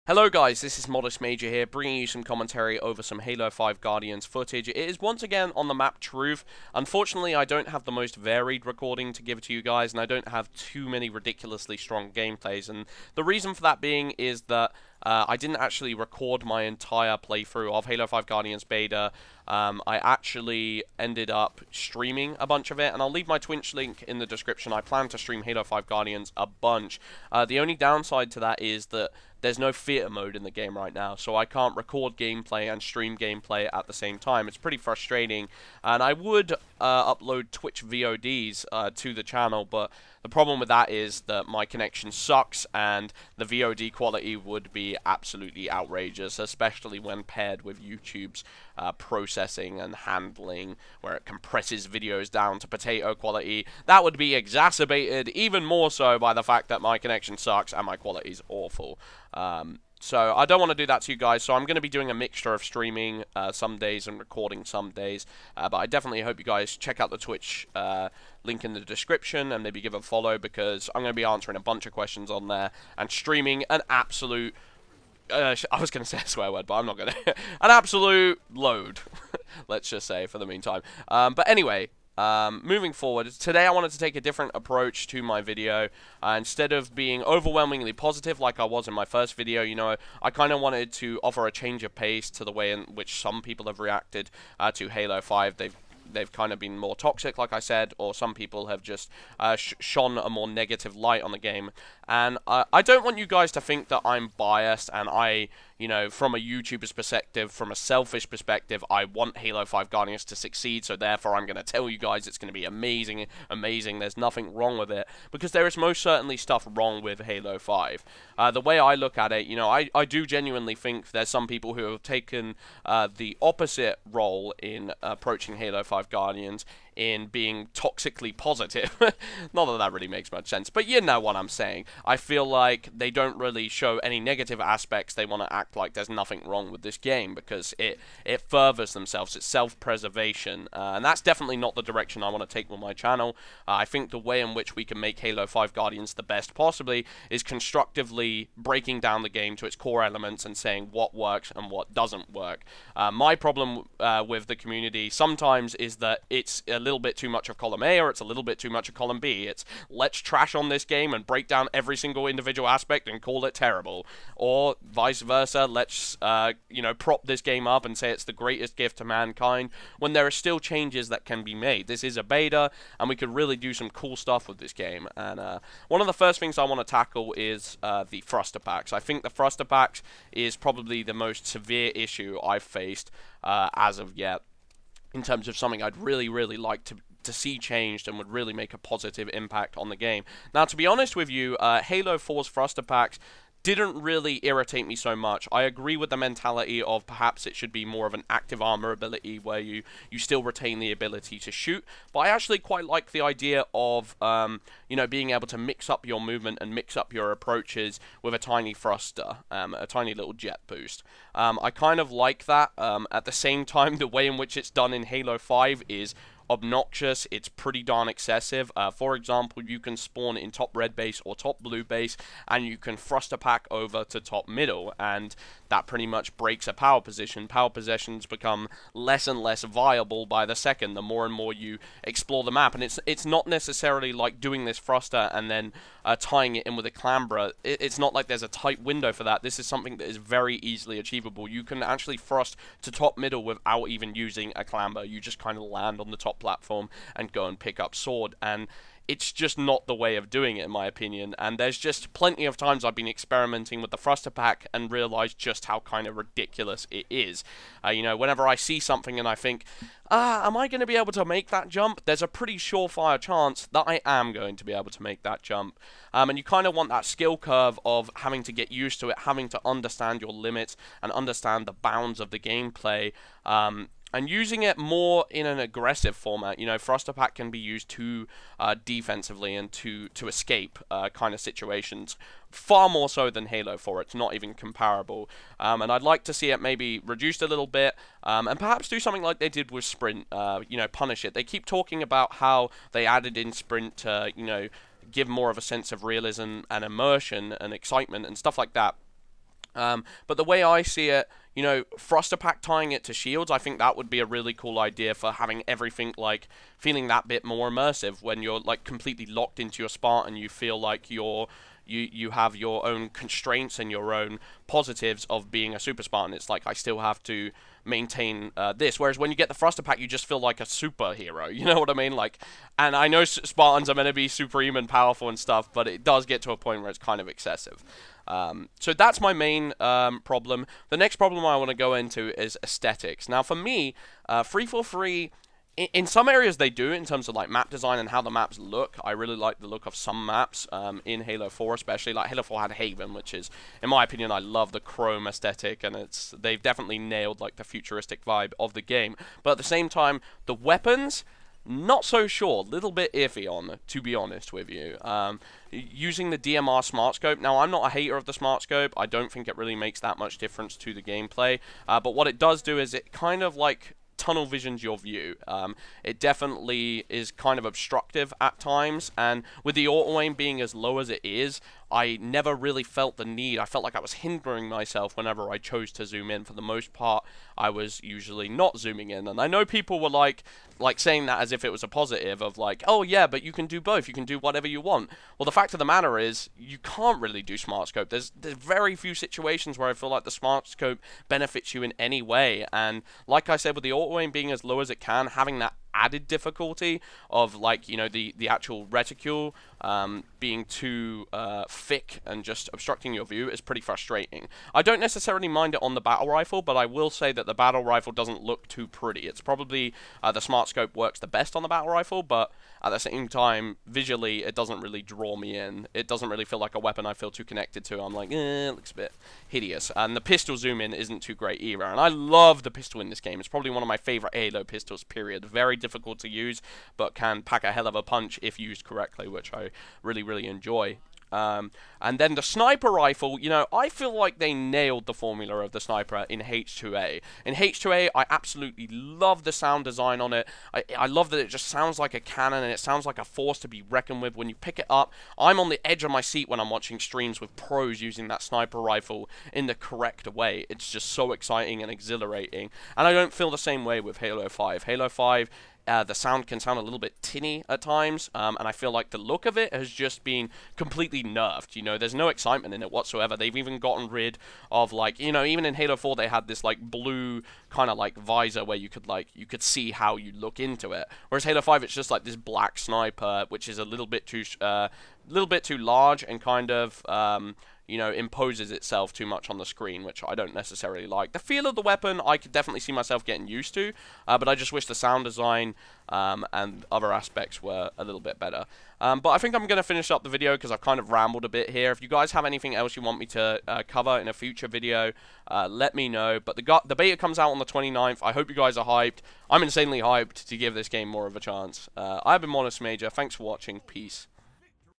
Hello guys, this is Modest Major here, bringing you some commentary over some Halo 5 Guardians footage. It is once again on the map Truth. Unfortunately, I don't have the most varied recording to give to you guys, and I don't have too many ridiculously strong gameplays, and the reason for that being is that I didn't actually record my entire playthrough of Halo 5 Guardians Beta. I actually ended up streaming a bunch of it, and I'll leave my Twitch link in the description. I plan to stream Halo 5 Guardians a bunch. The only downside to that is that there's no theater mode in the game right now, so I can't record gameplay and stream gameplay at the same time. It's pretty frustrating, and I would upload Twitch VODs to the channel, but the problem with that is that my connection sucks, and the VOD quality would be absolutely outrageous, especially when paired with YouTube's processing and handling, where it compresses videos down to potato quality. That would be exacerbated even more so by the fact that my connection sucks and my quality is awful. So I don't want to do that to you guys, so I'm going to be doing a mixture of streaming some days and recording some days, but I definitely hope you guys check out the Twitch link in the description and maybe give a follow, because I'm going to be answering a bunch of questions on there and streaming an absolute I was going to say a swear word, but I'm not going to. An absolute load, let's just say, for the meantime. But anyway, moving forward, today I wanted to take a different approach to my video. Instead of being overwhelmingly positive like I was in my first video, you know, I kind of wanted to offer a change of pace to the way in which some people have reacted to Halo 5. They've kind of been more toxic, like I said, or some people have just shone a more negative light on the game. And I don't want you guys to think that I'm biased and you know, from a YouTuber's perspective, from a selfish perspective, I want Halo 5 Guardians to succeed, so therefore I'm going to tell you guys it's going to be amazing, there's nothing wrong with it, because there is most certainly stuff wrong with Halo 5. The way I look at it, you know, I do genuinely think there's some people who have taken the opposite role in approaching Halo 5 Guardians, in being toxically positive. Not that that really makes much sense, but you know what I'm saying. I feel like they don't really show any negative aspects. They want to act like there's nothing wrong with this game because it furthers themselves. It's self-preservation, and that's definitely not the direction I want to take with my channel. I think the way in which we can make Halo 5 Guardians the best possibly is constructively breaking down the game to its core elements and saying what works and what doesn't work. My problem with the community sometimes is that it's a little bit too much of column A, or it's a little bit too much of column B. It's let's trash on this game and break down every single individual aspect and call it terrible, or vice versa. Let's you know, prop this game up and say it's the greatest gift to mankind, when there are still changes that can be made. This is a beta, and we could really do some cool stuff with this game. And one of the first things I want to tackle is the thruster packs. I think the thruster packs is probably the most severe issue I've faced as of yet, in terms of something I'd really like to see changed and would really make a positive impact on the game. Now, to be honest with you, Halo 4's thruster packs didn't really irritate me so much. I agree with the mentality of perhaps it should be more of an active armor ability where you still retain the ability to shoot, but I actually quite like the idea of you know, being able to mix up your movement and mix up your approaches with a tiny thruster, a tiny little jet boost. I kind of like that. At the same time, the way in which it's done in Halo 5 is obnoxious. It's pretty darn excessive. For example, you can spawn in top red base or top blue base, and you can thrust a pack over to top middle, and that pretty much breaks a power position. Power positions become less and less viable by the second, the more and more you explore the map, and it's not necessarily like doing this thruster and then tying it in with a clamber. It's not like there's a tight window for that. This is something that is very easily achievable. You can actually thrust to top middle without even using a clamber. You just kind of land on the top platform and go and pick up sword, and it's just not the way of doing it, in my opinion. And there's just plenty of times I've been experimenting with the thruster pack and realized just how kind of ridiculous it is. You know, whenever I see something and I think, am I going to be able to make that jump? There's a pretty surefire chance that I am going to be able to make that jump. And you kind of want that skill curve of having to get used to it, having to understand your limits and understand the bounds of the gameplay, and using it more in an aggressive format. You know, thruster pack can be used to defensively and to escape kind of situations, far more so than Halo 4. It's not even comparable. And I'd like to see it maybe reduced a little bit, and perhaps do something like they did with Sprint, you know, punish it. They keep talking about how they added in Sprint to, you know, give more of a sense of realism and immersion and excitement and stuff like that. But the way I see it, you know, Thruster Pack tying it to shields, I think that would be a really cool idea for having everything, like, feeling that bit more immersive when you're, like, completely locked into your Spartan. You feel like you have your own constraints and your own positives of being a Super Spartan. It's like, I still have to maintain this, whereas when you get the Thruster Pack, you just feel like a superhero, you know what I mean? Like, and I know Spartans are meant to be supreme and powerful and stuff, but it does get to a point where it's kind of excessive. So that's my main problem. The next problem I want to go into is aesthetics. Now, for me, 343, in some areas they do, in terms of like map design and how the maps look. I really like the look of some maps, in Halo 4 especially. Like Halo 4 had Haven, which is, in my opinion, I love the chrome aesthetic, and they've definitely nailed like the futuristic vibe of the game. But at the same time, the weapons, not so sure, little bit iffy on, to be honest with you. Using the DMR Smart Scope, now I'm not a hater of the Smart Scope, I don't think it really makes that much difference to the gameplay, but what it does do is it kind of like tunnel visions your view. It definitely is kind of obstructive at times, and with the auto aim being as low as it is, I never really felt the need. I felt like I was hindering myself whenever I chose to zoom in. For the most part, I was usually not zooming in, and I know people were like saying that as if it was a positive of like, oh yeah, but you can do both, you can do whatever you want. Well, the fact of the matter is, you can't really do Smart Scope. There's very few situations where I feel like the Smart Scope benefits you in any way, and like I said, with the auto aim being as low as it can, having that added difficulty of, like, you know, the actual reticule being too thick and just obstructing your view is pretty frustrating. I don't necessarily mind it on the battle rifle, but I will say that the battle rifle doesn't look too pretty. It's probably the Smart Scope works the best on the battle rifle, but at the same time, visually, it doesn't really draw me in. It doesn't really feel like a weapon I feel too connected to. I'm like, it looks a bit hideous. And the pistol zoom in isn't too great either. And I love the pistol in this game. It's probably one of my favorite Halo pistols, period. Very difficult to use, but can pack a hell of a punch if used correctly, which I really, really enjoy. And then the sniper rifle, you know, I feel like they nailed the formula of the sniper in H2A. In H2A, I absolutely love the sound design on it. I love that it just sounds like a cannon, and it sounds like a force to be reckoned with when you pick it up. I'm on the edge of my seat when I'm watching streams with pros using that sniper rifle in the correct way. It's just so exciting and exhilarating. And I don't feel the same way with Halo 5. Halo 5, the sound can sound a little bit tinny at times, and I feel like the look of it has just been completely nerfed. You know, there's no excitement in it whatsoever. They've even gotten rid of, like, you know, even in Halo 4 they had this like blue kind of like visor where you could see how you look into it. Whereas Halo 5, it's just like this black sniper, which is a little bit too large and kind of you know, imposes itself too much on the screen, which I don't necessarily like. The feel of the weapon, I could definitely see myself getting used to, but I just wish the sound design and other aspects were a little bit better. But I think I'm going to finish up the video because I've kind of rambled a bit here. If you guys have anything else you want me to cover in a future video, let me know. But the beta comes out on the 29th. I hope you guys are hyped. I'm insanely hyped to give this game more of a chance. I've been Modest Major. Thanks for watching. Peace.